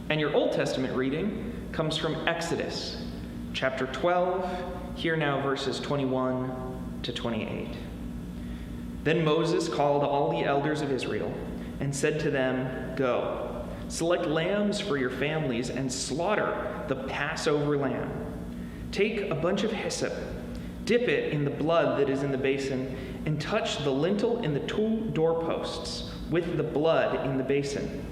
And your Old Testament reading comes from Exodus, chapter 12, here now verses 21 to 28. Then Moses called all the elders of Israel and said to them, "Go, select lambs for your families and slaughter the Passover lamb. Take a bunch of hyssop, dip it in the blood that is in the basin, and touch the lintel and the two doorposts with the blood in the basin.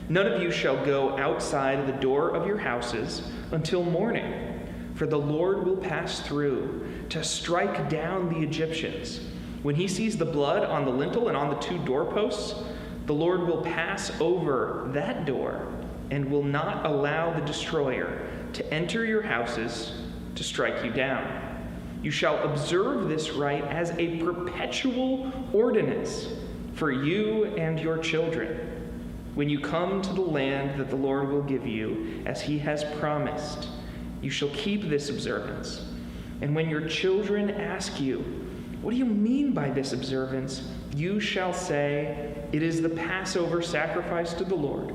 None of you shall go outside the door of your houses until morning, for the Lord will pass through to strike down the Egyptians. When he sees the blood on the lintel and on the two doorposts, the Lord will pass over that door and will not allow the destroyer to enter your houses to strike you down. You shall observe this rite as a perpetual ordinance for you and your children. When you come to the land that the Lord will give you, as he has promised, you shall keep this observance. And when your children ask you, 'What do you mean by this observance?' you shall say, 'It is the Passover sacrifice to the Lord,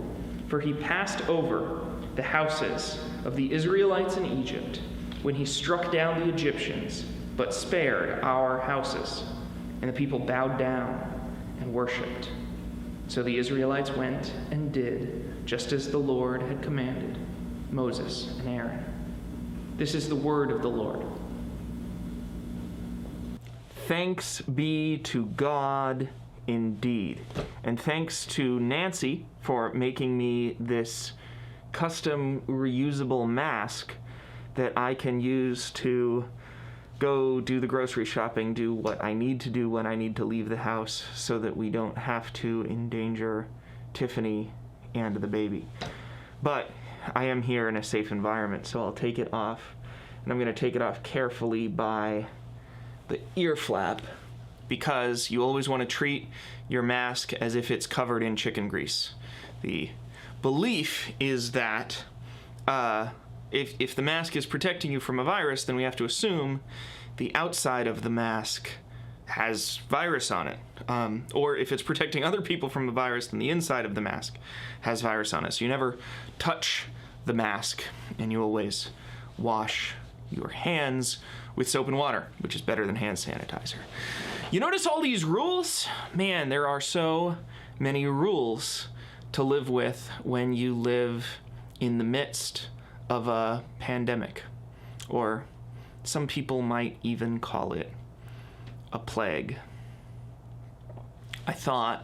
for he passed over the houses of the Israelites in Egypt when he struck down the Egyptians, but spared our houses.' And the people bowed down and worshipped. So the Israelites went and did just as the Lord had commanded Moses and Aaron." This is the word of the Lord. Thanks be to God indeed. And thanks to Nancy for making me this custom reusable mask that I can use to go do the grocery shopping, do what I need to do when I need to leave the house so that we don't have to endanger Tiffany and the baby. But I am here in a safe environment, so I'll take it off. And I'm going to take it off carefully by the ear flap, because you always want to treat your mask as if it's covered in chicken grease. The belief is that if the mask is protecting you from a virus, then we have to assume the outside of the mask has virus on it. Or if it's protecting other people from the virus, then the inside of the mask has virus on it. So you never touch the mask, and you always wash your hands with soap and water, which is better than hand sanitizer. You notice all these rules? Man, there are so many rules to live with when you live in the midst of a pandemic, or some people might even call it a plague. I thought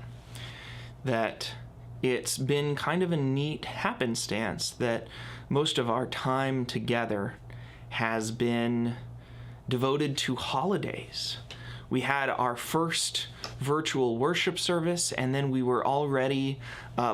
that it's been kind of a neat happenstance that most of our time together has been devoted to holidays. We had our first virtual worship service, and then we were already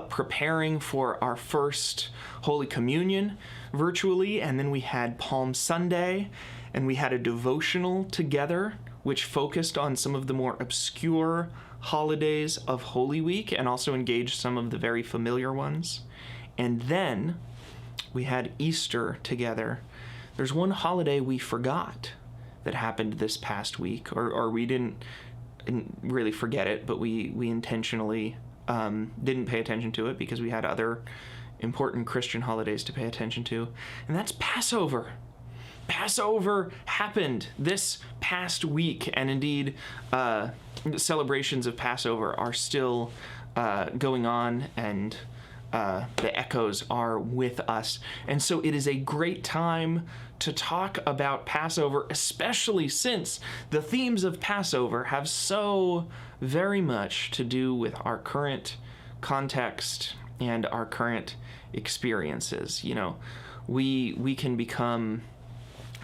preparing for our first Holy Communion virtually, and then we had Palm Sunday, and we had a devotional together which focused on some of the more obscure holidays of Holy Week and also engaged some of the very familiar ones. And then we had Easter together. There's one holiday we forgot that happened this past week, or we didn't really forget it, but we intentionally didn't pay attention to it because we had other important Christian holidays to pay attention to, and that's Passover. Passover happened this past week, and indeed celebrations of Passover are still going on, and the echoes are with us. And so it is a great time to talk about Passover, especially since the themes of Passover have so very much to do with our current context and our current experiences. You know, we can become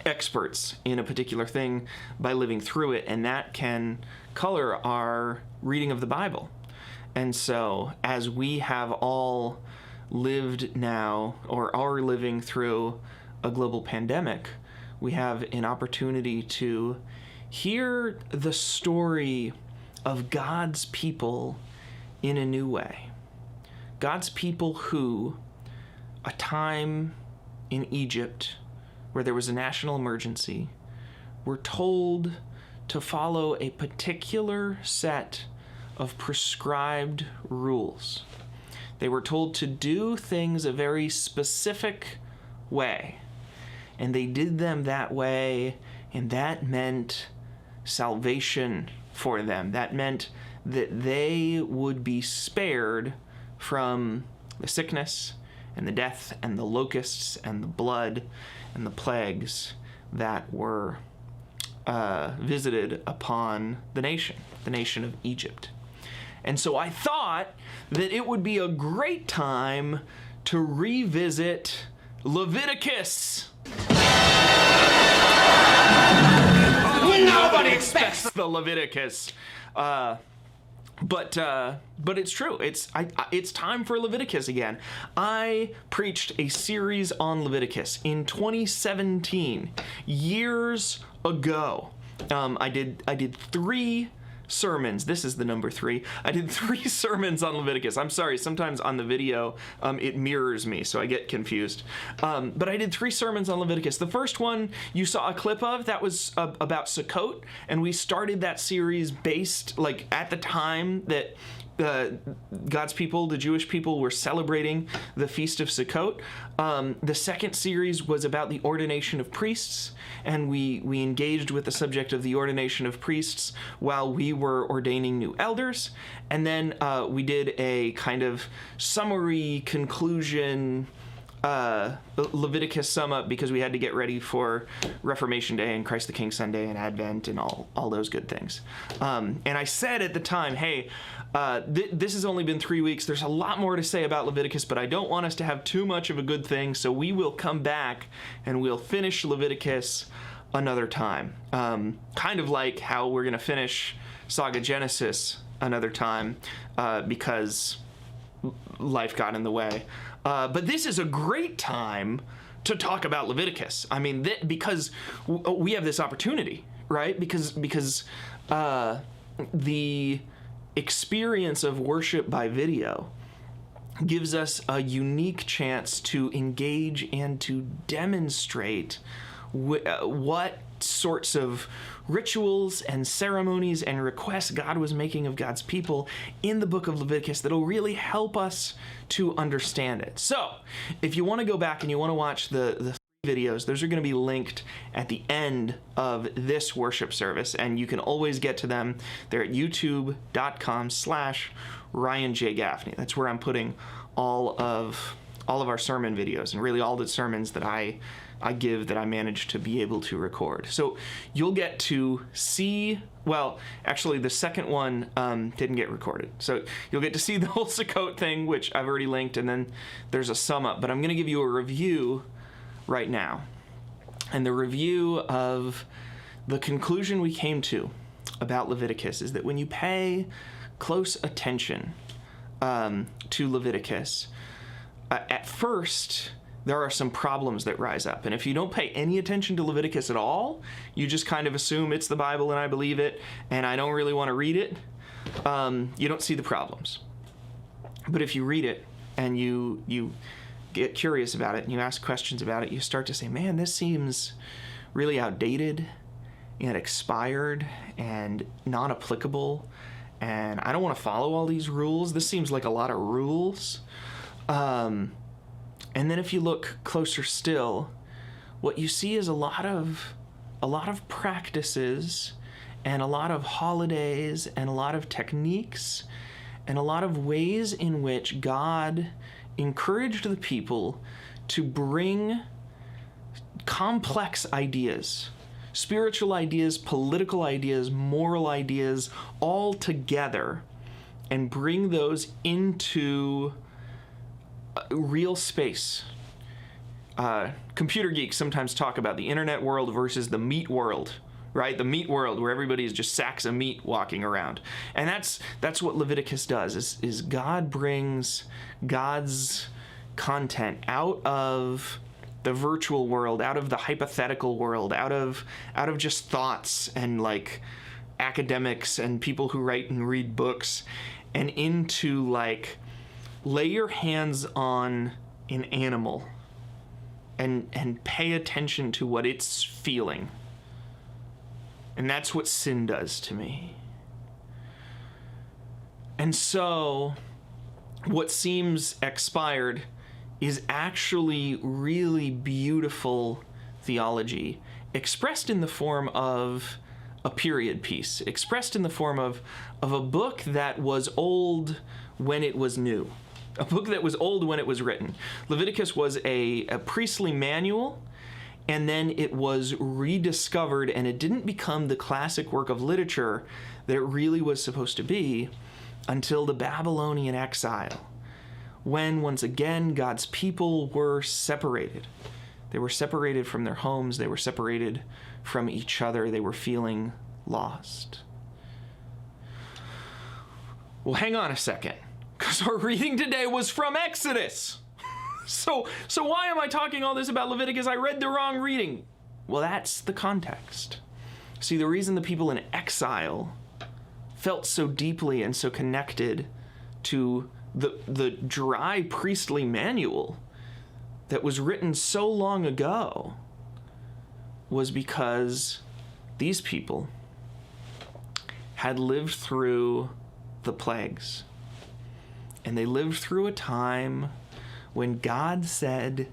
experts in a particular thing by living through it, and that can color our reading of the Bible. And so as we have all lived now, or are living through a global pandemic, we have an opportunity to hear the story of God's people in a new way. God's people who, a time in Egypt where there was a national emergency, were told to follow a particular set of prescribed rules. They were told to do things a very specific way. And they did them that way, and that meant salvation for them. That meant that they would be spared from the sickness and the death and the locusts and the blood and the plagues that were visited upon the nation of Egypt. And so I thought that it would be a great time to revisit Leviticus. Nobody expects the Leviticus. But it's true. It's time for Leviticus again. I preached a series on Leviticus in 2017, years ago. I did 3 sermons. This is the number 3. I did 3 sermons on Leviticus. I'm sorry, sometimes on the video it mirrors me, so I get confused. But I did 3 sermons on Leviticus. The first one you saw a clip of, that was about Sukkot, and we started that series based, like, at the time that God's people, the Jewish people, were celebrating the Feast of Sukkot. The second series was about the ordination of priests, and we engaged with the subject of the ordination of priests while we were ordaining new elders. And then we did a kind of summary conclusion Leviticus sum up, because we had to get ready for Reformation Day and Christ the King Sunday and Advent and all those good things. And I said at the time, hey, this has only been 3 weeks. There's a lot more to say about Leviticus, but I don't want us to have too much of a good thing, so we will come back and we'll finish Leviticus another time. Kind of like how we're going to finish Saga Genesis another time, because life got in the way. But this is a great time to talk about Leviticus. I mean, because we have this opportunity, right? Because the experience of worship by video gives us a unique chance to engage and to demonstrate what sorts of rituals and ceremonies and requests God was making of God's people in the book of Leviticus that'll really help us to understand it. So, if you want to go back and you want to watch the videos, those are going to be linked at the end of this worship service, and you can always get to them. They're at youtube.com/Ryan J. Gaffney. That's where I'm putting all of our sermon videos, and really all the sermons that I give that I managed to be able to record. So you'll get to see, well, actually the second one didn't get recorded. So you'll get to see the whole Sukkot thing, which I've already linked, and then there's a sum up. But I'm going to give you a review right now. And the review of the conclusion we came to about Leviticus is that when you pay close attention to Leviticus, at first, there are some problems that rise up. And if you don't pay any attention to Leviticus at all, you just kind of assume it's the Bible and I believe it, and I don't really want to read it, you don't see the problems. But if you read it and you get curious about it and you ask questions about it, you start to say, man, this seems really outdated and expired and non-applicable, and I don't want to follow all these rules. This seems like a lot of rules. And then if you look closer still, what you see is a lot of practices and a lot of holidays and a lot of techniques and a lot of ways in which God encouraged the people to bring complex ideas, spiritual ideas, political ideas, moral ideas, all together and bring those into real space. Computer geeks sometimes talk about the internet world versus the meat world, right? The meat world where everybody is just sacks of meat walking around. And that's what Leviticus does, is God brings God's content out of the virtual world, out of the hypothetical world, out of just thoughts and like academics and people who write and read books, and into like, lay your hands on an animal and pay attention to what it's feeling. And that's what sin does to me. And so what seems expired is actually really beautiful theology, expressed in the form of a period piece, expressed in the form of a book that was old when it was new, a book that was old when it was written. Leviticus was a priestly manual, and then it was rediscovered, and it didn't become the classic work of literature that it really was supposed to be until the Babylonian exile, when once again God's people were separated. They were separated from their homes, they were separated from each other, they were feeling lost. Well, hang on a second, because our reading today was from Exodus. So why am I talking all this about Leviticus? I read the wrong reading. Well, that's the context. See, the reason the people in exile felt so deeply and so connected to the dry priestly manual that was written so long ago was because these people had lived through the plagues. And they lived through a time when God said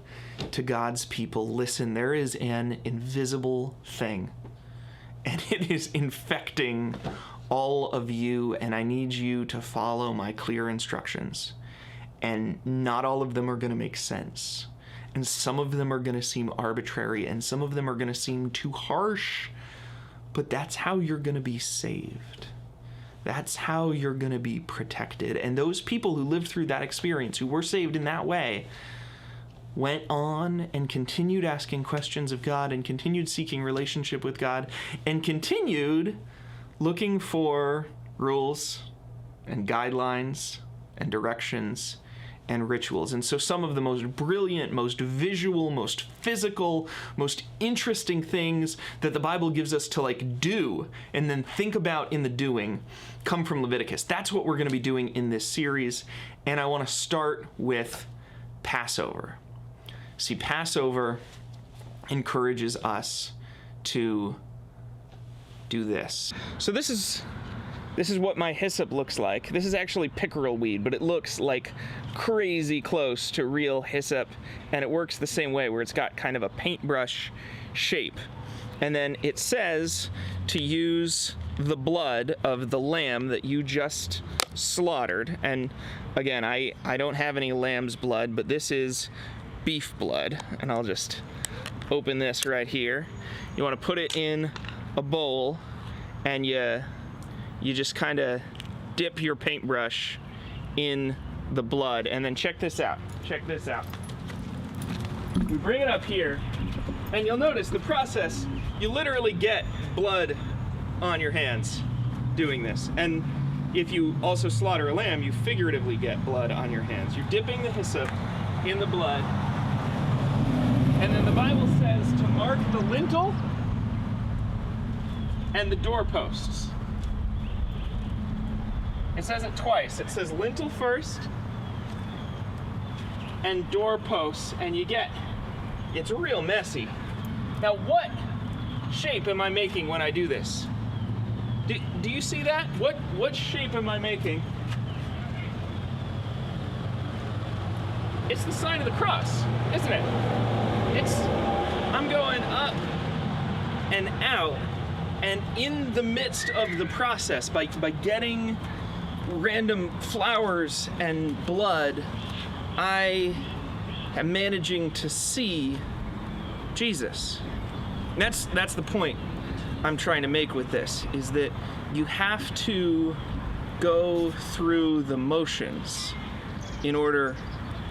to God's people, listen, there is an invisible thing, and it is infecting all of you, and I need you to follow my clear instructions. And not all of them are going to make sense. And some of them are going to seem arbitrary, and some of them are going to seem too harsh, but that's how you're going to be saved. That's how you're going to be protected. And those people who lived through that experience, who were saved in that way, went on and continued asking questions of God, and continued seeking relationship with God, and continued looking for rules and guidelines and directions and rituals. And so some of the most brilliant, most visual, most physical, most interesting things that the Bible gives us to do and then think about in the doing come from Leviticus. That's what we're going to be doing in this series. And I want to start with Passover. See, Passover encourages us to do this. So this is what my hyssop looks like. This is actually pickerel weed, but it looks like crazy close to real hyssop, and it works the same way, where it's got kind of a paintbrush shape. And then it says to use the blood of the lamb that you just slaughtered. And again, I don't have any lamb's blood, but this is beef blood. And I'll just open this right here. You want to put it in a bowl, and you just kind of dip your paintbrush in the blood, and then check this out. Check this out. We bring it up here, and you'll notice the process. You literally get blood on your hands doing this. And if you also slaughter a lamb, you figuratively get blood on your hands. You're dipping the hyssop in the blood, and then the Bible says to mark the lintel and the doorposts. It says it twice. It says lintel first and doorposts, and it's real messy. Now, what shape am I making when I do this? Do you see that? What shape am I making? It's the sign of the cross, isn't it? I'm going up and out, and in the midst of the process, by getting random flowers and blood, I am managing to see Jesus. That's the point I'm trying to make with this, is that you have to go through the motions in order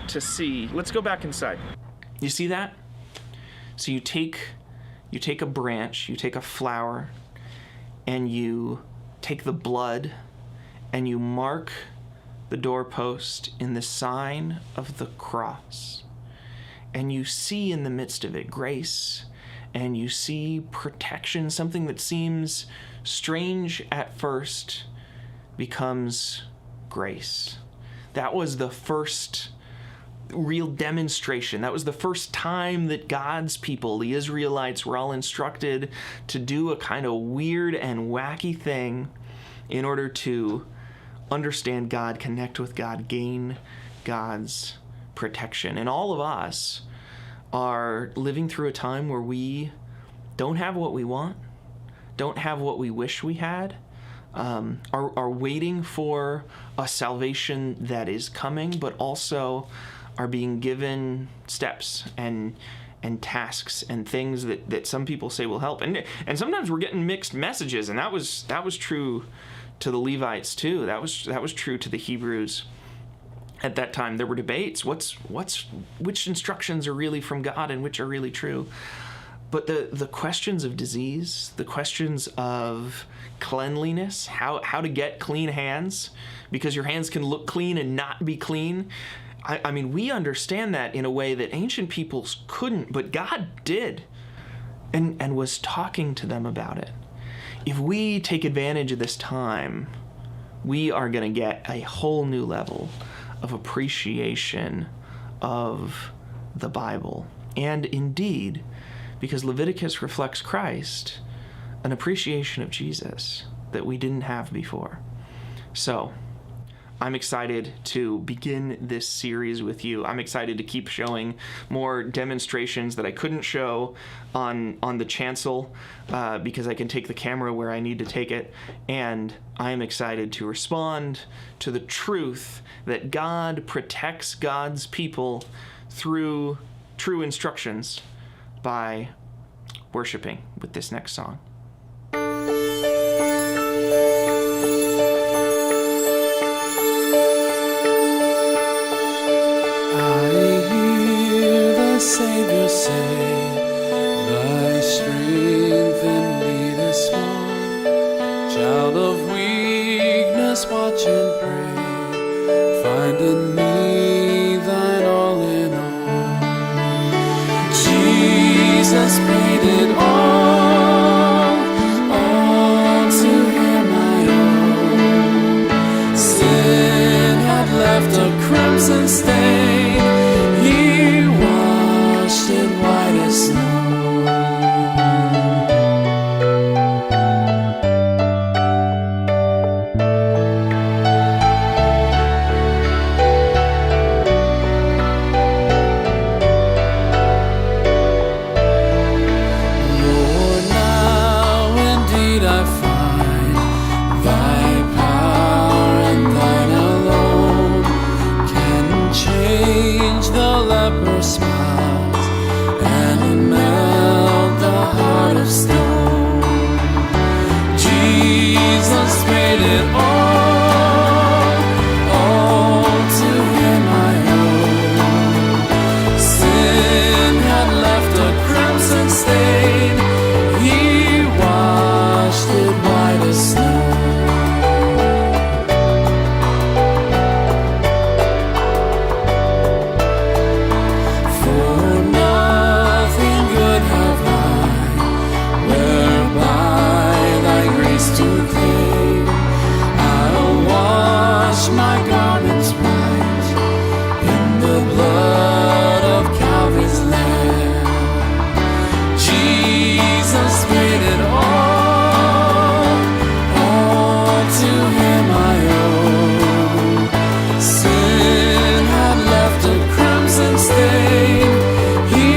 to see. Let's go back inside. You see that? So you take a branch, you take a flower, and you take the blood, and you mark the doorpost in the sign of the cross. And you see in the midst of it grace, and you see protection. Something that seems strange at first becomes grace. That was the first real demonstration. That was the first time that God's people, the Israelites, were all instructed to do a kind of weird and wacky thing in order to understand God, connect with God, gain God's protection. And all of us are living through a time where we don't have what we want, don't have what we wish we had, are waiting for a salvation that is coming, but also are being given steps and tasks and things that some people say will help. And sometimes we're getting mixed messages, and that was true to the Levites too. That was true to the Hebrews. At that time, there were debates. Which instructions are really from God and which are really true? But the questions of disease, the questions of cleanliness, how to get clean hands, because your hands can look clean and not be clean. I mean, we understand that in a way that ancient peoples couldn't, but God did, and was talking to them about it. If we take advantage of this time, we are going to get a whole new level of appreciation of the Bible. And indeed, because Leviticus reflects Christ, an appreciation of Jesus that we didn't have before. So, I'm excited to begin this series with you. I'm excited to keep showing more demonstrations that I couldn't show on the chancel because I can take the camera where I need to take it. And I'm excited to respond to the truth that God protects God's people through true instructions by worshiping with this next song. Savior say, thy strength indeed is small. Child of weakness, watch and pray. Find in me thine all in all. Jesus paid it all to him I owe. Sin had left a crimson stain. White as snow. Lord, now indeed I find thy power and thine alone can change the leper's smile and melt the heart of stone. Jesus paid it all to him I owe. Sin had left a crimson stain, he washed it white as snow. My garments white in the blood of Calvary's Lamb. Jesus paid it all to him I owe. Sin had left a crimson stain, he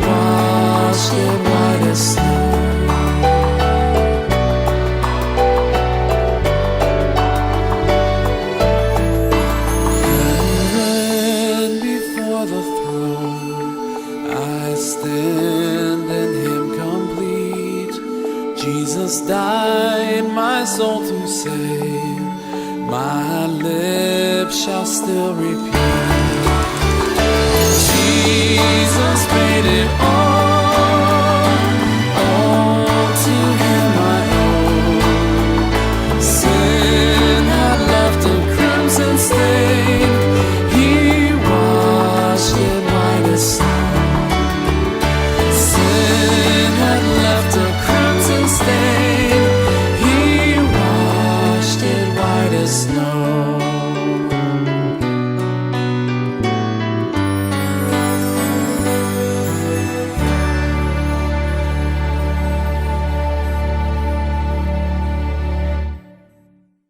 washed it white as snow. Jesus died my soul to save, my lips shall still repeat. Jesus paid it all.